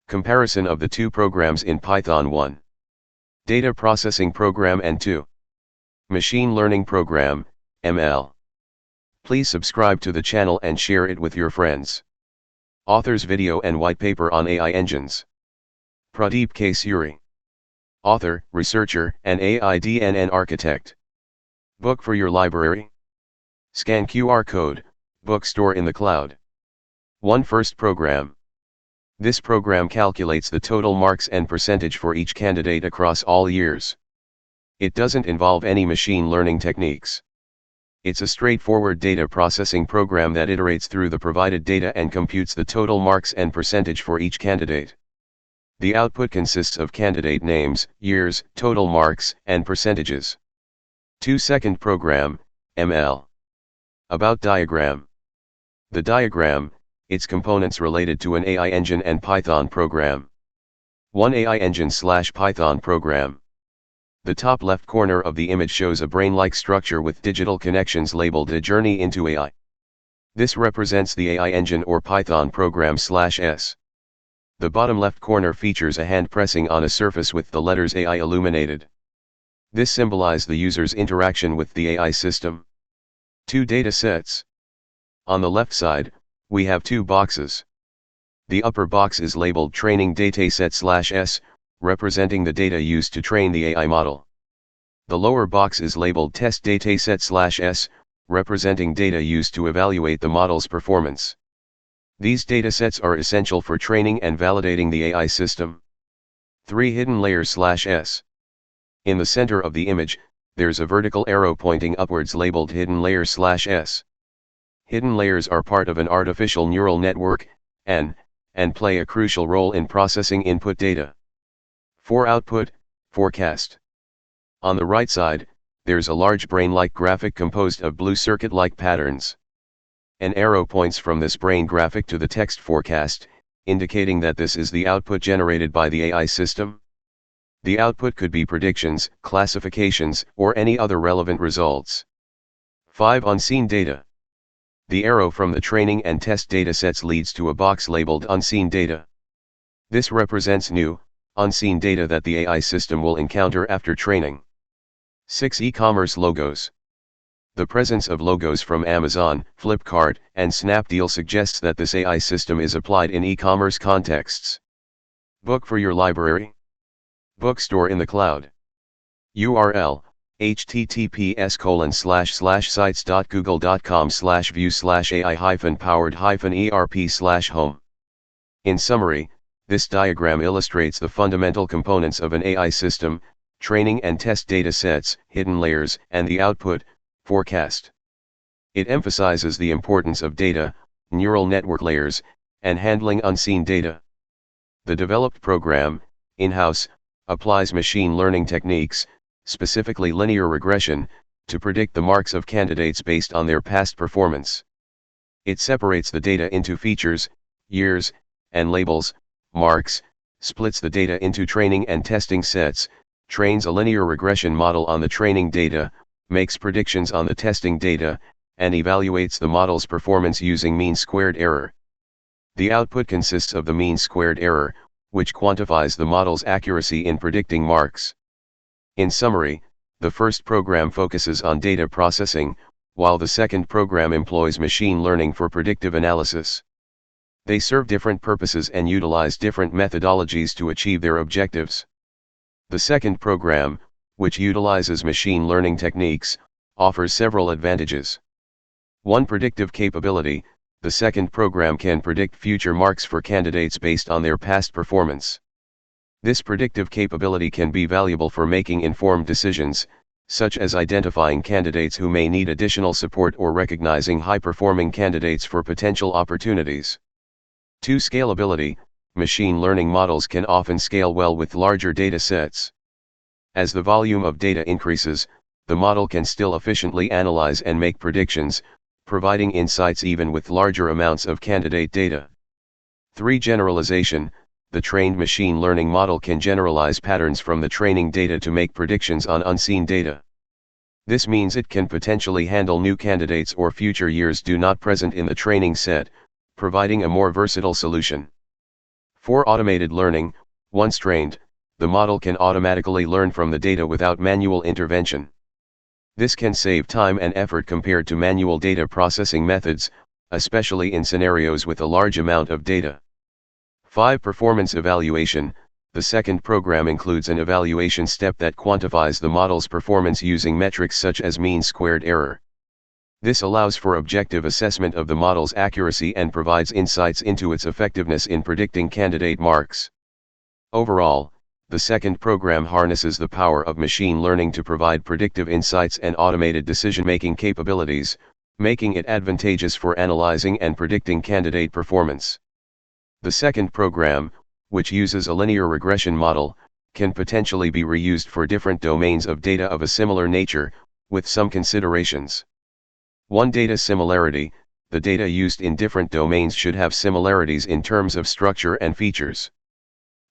Comparison of the two programs in Python. 1. Data processing program and 2. Machine learning program, ML. Please subscribe to the channel and share it with your friends. Author's video and white paper on AI engines. Pradeep K. Suri. Author, researcher, and AI-DNN architect. Book for your library. Scan QR code, bookstore in the cloud. 1. First program. This program calculates the total marks and percentage for each candidate across all years. It doesn't involve any machine learning techniques. It's a straightforward data processing program that iterates through the provided data and computes the total marks and percentage for each candidate. The output consists of candidate names, years, total marks, and percentages. 2. Second program, ML. About diagram. The diagram, its components related to an AI engine and Python program. 1. AI engine/Python program. The top left corner of the image shows a brain-like structure with digital connections labeled a journey into AI. This represents the AI engine or Python program/S. The bottom left corner features a hand pressing on a surface with the letters AI illuminated. This symbolizes the user's interaction with the AI system. 2. Data sets. On the left side, we have 2 boxes. The upper box is labeled Training Dataset/S, representing the data used to train the AI model. The lower box is labeled Test Dataset/S, representing data used to evaluate the model's performance. These datasets are essential for training and validating the AI system. 3. Hidden Layers/S. In the center of the image, there's a vertical arrow pointing upwards labeled Hidden Layers/S. Hidden layers are part of an artificial neural network, and play a crucial role in processing input data. 4. Output, forecast. On the right side, there's a large brain-like graphic composed of blue circuit-like patterns. An arrow points from this brain graphic to the text forecast, indicating that this is the output generated by the AI system. The output could be predictions, classifications, or any other relevant results. 5. Unseen data. The arrow from the training and test datasets leads to a box labeled Unseen Data. This represents new, unseen data that the AI system will encounter after training. 6. E-commerce logos. The presence of logos from Amazon, Flipkart, and Snapdeal suggests that this AI system is applied in e-commerce contexts. Book for your library. Bookstore in the cloud. URL: https://sites.google.com/view/ai-powered-erp/home. In summary, this diagram illustrates the fundamental components of an AI system: training and test data sets, hidden layers, and the output, forecast. It emphasizes the importance of data, neural network layers, and handling unseen data. The developed program, in-house, applies machine learning techniques, specifically linear regression, to predict the marks of candidates based on their past performance. It separates the data into features, years, and labels, marks, splits the data into training and testing sets, trains a linear regression model on the training data, makes predictions on the testing data, and evaluates the model's performance using mean-squared error. The output consists of the mean-squared error, which quantifies the model's accuracy in predicting marks. In summary, the first program focuses on data processing, while the second program employs machine learning for predictive analysis. They serve different purposes and utilize different methodologies to achieve their objectives. The second program, which utilizes machine learning techniques, offers several advantages. 1. Predictive capability. The second program can predict future marks for candidates based on their past performance. This predictive capability can be valuable for making informed decisions, such as identifying candidates who may need additional support or recognizing high-performing candidates for potential opportunities. 2. Scalability. Machine learning models can often scale well with larger data sets. As the volume of data increases, the model can still efficiently analyze and make predictions, providing insights even with larger amounts of candidate data. 3. Generalization. The trained machine learning model can generalize patterns from the training data to make predictions on unseen data. This means it can potentially handle new candidates or future years not present in the training set, providing a more versatile solution. For automated learning, once trained, the model can automatically learn from the data without manual intervention. This can save time and effort compared to manual data processing methods, especially in scenarios with a large amount of data. 5. Performance evaluation. The second program includes an evaluation step that quantifies the model's performance using metrics such as mean squared error. This allows for objective assessment of the model's accuracy and provides insights into its effectiveness in predicting candidate marks. Overall, the second program harnesses the power of machine learning to provide predictive insights and automated decision-making capabilities, making it advantageous for analyzing and predicting candidate performance. The second program, which uses a linear regression model, can potentially be reused for different domains of data of a similar nature, with some considerations. 1. Data similarity. The data used in different domains should have similarities in terms of structure and features.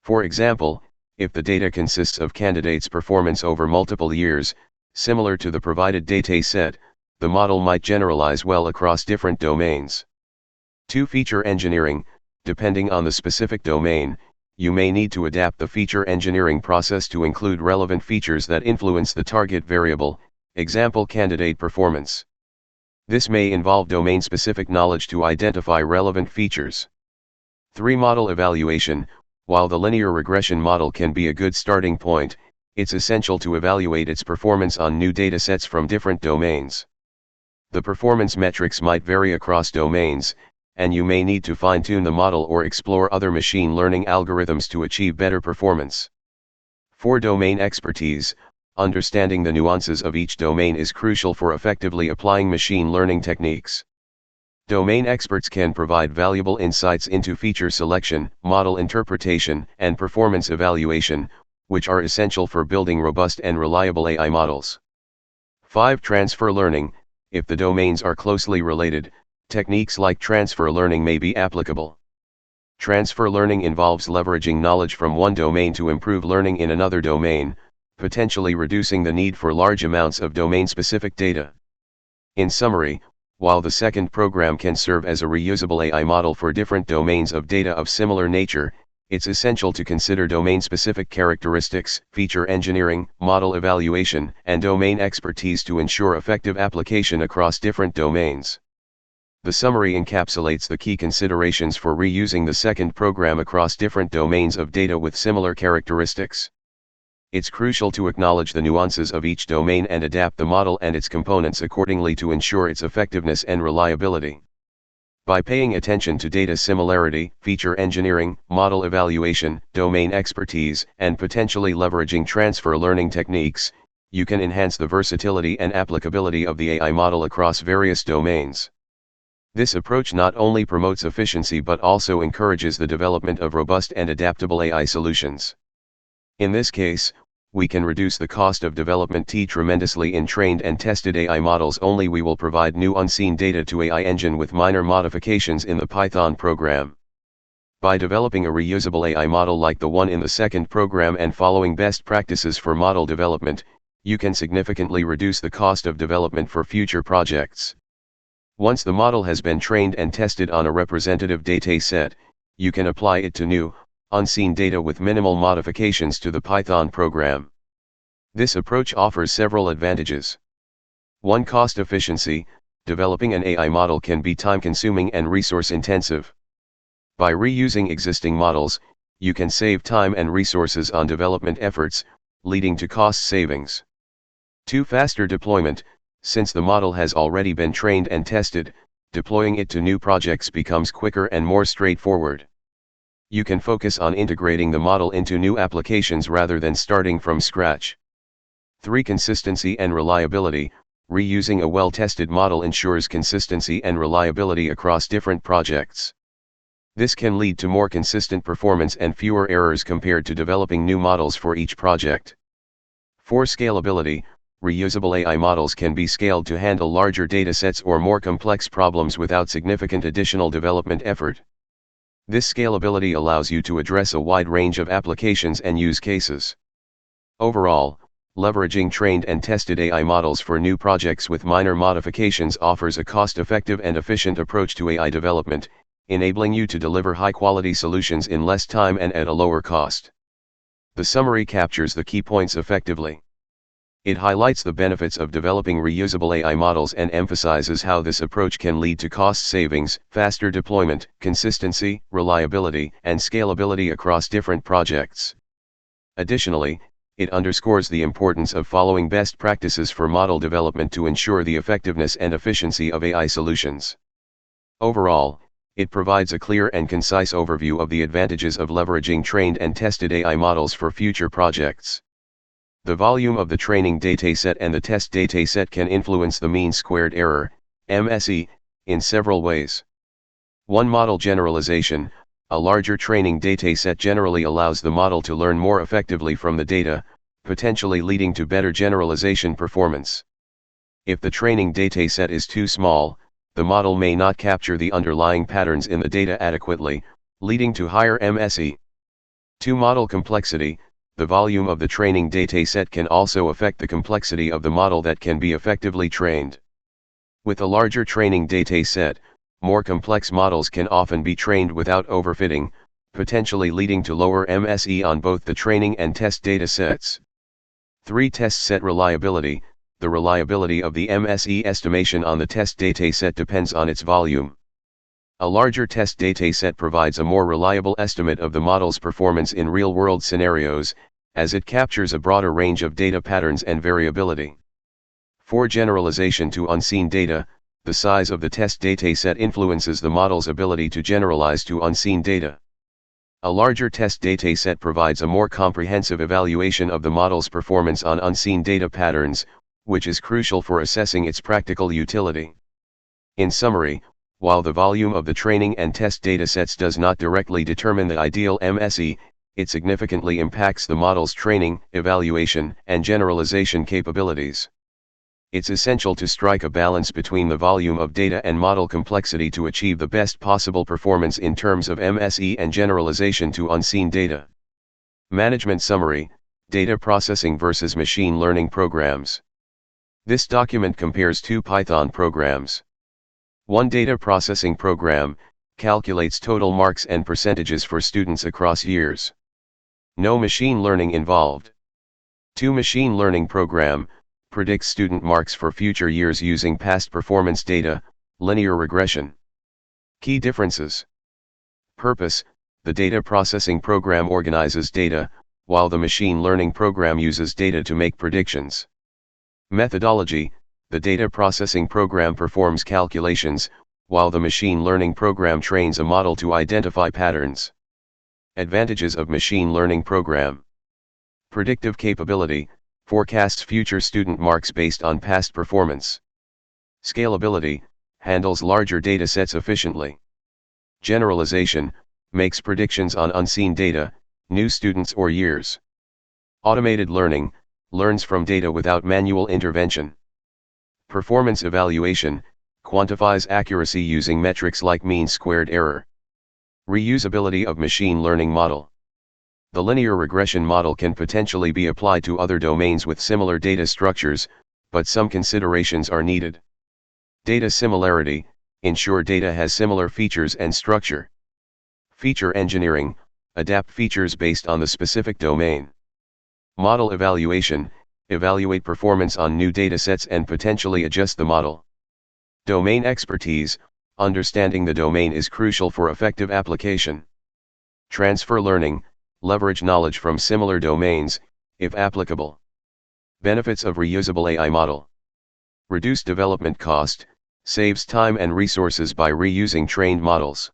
For example, if the data consists of candidates' performance over multiple years, similar to the provided dataset, the model might generalize well across different domains. 2. Feature engineering. Depending on the specific domain, you may need to adapt the feature engineering process to include relevant features that influence the target variable, example candidate performance. This may involve domain-specific knowledge to identify relevant features. 3. Model evaluation. While the linear regression model can be a good starting point, it's essential to evaluate its performance on new datasets from different domains. The performance metrics might vary across domains, and you may need to fine-tune the model or explore other machine learning algorithms to achieve better performance. 4. Domain expertise. Understanding the nuances of each domain is crucial for effectively applying machine learning techniques. Domain experts can provide valuable insights into feature selection, model interpretation, and performance evaluation, which are essential for building robust and reliable AI models. 5. Transfer learning. If the domains are closely related, techniques like transfer learning may be applicable. Transfer learning involves leveraging knowledge from one domain to improve learning in another domain, potentially reducing the need for large amounts of domain-specific data. In summary, while the second program can serve as a reusable AI model for different domains of data of similar nature, it's essential to consider domain-specific characteristics, feature engineering, model evaluation, and domain expertise to ensure effective application across different domains. The summary encapsulates the key considerations for reusing the second program across different domains of data with similar characteristics. It's crucial to acknowledge the nuances of each domain and adapt the model and its components accordingly to ensure its effectiveness and reliability. By paying attention to data similarity, feature engineering, model evaluation, domain expertise, and potentially leveraging transfer learning techniques, you can enhance the versatility and applicability of the AI model across various domains. This approach not only promotes efficiency but also encourages the development of robust and adaptable AI solutions. In this case, we can reduce the cost of development tremendously in trained and tested AI models. Only we will provide new unseen data to AI engine with minor modifications in the Python program. By developing a reusable AI model like the one in the second program and following best practices for model development, you can significantly reduce the cost of development for future projects. Once the model has been trained and tested on a representative dataset, you can apply it to new, unseen data with minimal modifications to the Python program. This approach offers several advantages. 1. Cost efficiency. Developing an AI model can be time-consuming and resource-intensive. By reusing existing models, you can save time and resources on development efforts, leading to cost savings. 2. Faster deployment. Since the model has already been trained and tested, deploying it to new projects becomes quicker and more straightforward. You can focus on integrating the model into new applications rather than starting from scratch. 3. Consistency and reliability. Reusing a well-tested model ensures consistency and reliability across different projects. This can lead to more consistent performance and fewer errors compared to developing new models for each project. 4. Scalability. Reusable AI models can be scaled to handle larger datasets or more complex problems without significant additional development effort. This scalability allows you to address a wide range of applications and use cases. Overall, leveraging trained and tested AI models for new projects with minor modifications offers a cost-effective and efficient approach to AI development, enabling you to deliver high-quality solutions in less time and at a lower cost. The summary captures the key points effectively. It highlights the benefits of developing reusable AI models and emphasizes how this approach can lead to cost savings, faster deployment, consistency, reliability, and scalability across different projects. Additionally, it underscores the importance of following best practices for model development to ensure the effectiveness and efficiency of AI solutions. Overall, it provides a clear and concise overview of the advantages of leveraging trained and tested AI models for future projects. The volume of the training dataset and the test dataset can influence the mean squared error, MSE, in several ways. 1. Model generalization. A larger training dataset generally allows the model to learn more effectively from the data, potentially leading to better generalization performance. If the training dataset is too small, the model may not capture the underlying patterns in the data adequately, leading to higher MSE. 2. Model complexity. The volume of the training dataset can also affect the complexity of the model that can be effectively trained. With a larger training dataset, more complex models can often be trained without overfitting, potentially leading to lower MSE on both the training and test datasets. 3. Test set reliability. The reliability of the MSE estimation on the test dataset depends on its volume. A larger test dataset provides a more reliable estimate of the model's performance in real-world scenarios, as it captures a broader range of data patterns and variability. 4. Generalization to unseen data. The size of the test dataset influences the model's ability to generalize to unseen data. A larger test dataset provides a more comprehensive evaluation of the model's performance on unseen data patterns, which is crucial for assessing its practical utility. In summary, while the volume of the training and test datasets does not directly determine the ideal MSE, it significantly impacts the model's training, evaluation, and generalization capabilities. It's essential to strike a balance between the volume of data and model complexity to achieve the best possible performance in terms of MSE and generalization to unseen data. Management summary: Data processing versus machine learning programs. This document compares two Python programs. One data processing program calculates total marks and percentages for students across years. No machine learning involved. 2. Machine learning program predicts student marks for future years using past performance data, linear regression. Key differences. Purpose: the data processing program organizes data, while the machine learning program uses data to make predictions. Methodology: the data processing program performs calculations, while the machine learning program trains a model to identify patterns. Advantages of machine learning program. Predictive capability: forecasts future student marks based on past performance. Scalability: handles larger datasets efficiently. Generalization: makes predictions on unseen data, new students or years. Automated learning: learns from data without manual intervention. Performance evaluation: quantifies accuracy using metrics like mean squared error. Reusability of machine learning model. The linear regression model can potentially be applied to other domains with similar data structures, but some considerations are needed. Data similarity: ensure data has similar features and structure. Feature engineering: adapt features based on the specific domain. Model evaluation: evaluate performance on new datasets and potentially adjust the model. Domain expertise: understanding the domain is crucial for effective application. Transfer learning: leverage knowledge from similar domains, if applicable. Benefits of reusable AI model. Reduce development cost, saves time and resources by reusing trained models.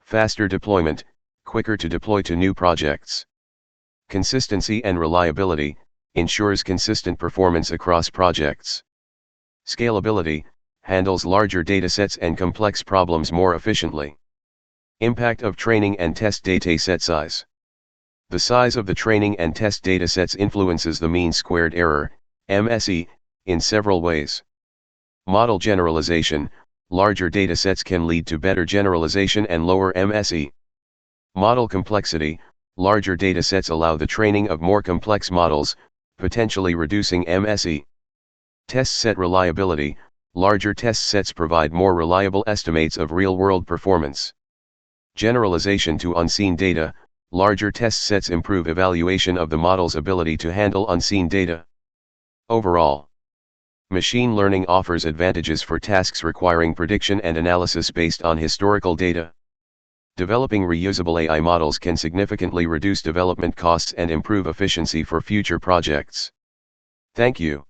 Faster deployment, quicker to deploy to new projects. Consistency and reliability, ensures consistent performance across projects. Scalability, handles larger datasets and complex problems more efficiently. Impact of training and test dataset size. The size of the training and test datasets influences the mean squared error, MSE, in several ways. Model generalization: larger datasets can lead to better generalization and lower MSE. Model complexity: larger datasets allow the training of more complex models, potentially reducing MSE. Test set reliability: larger test sets provide more reliable estimates of real-world performance. Generalization to unseen data, larger test sets improve evaluation of the model's ability to handle unseen data. Overall, machine learning offers advantages for tasks requiring prediction and analysis based on historical data. Developing reusable AI models can significantly reduce development costs and improve efficiency for future projects. Thank you.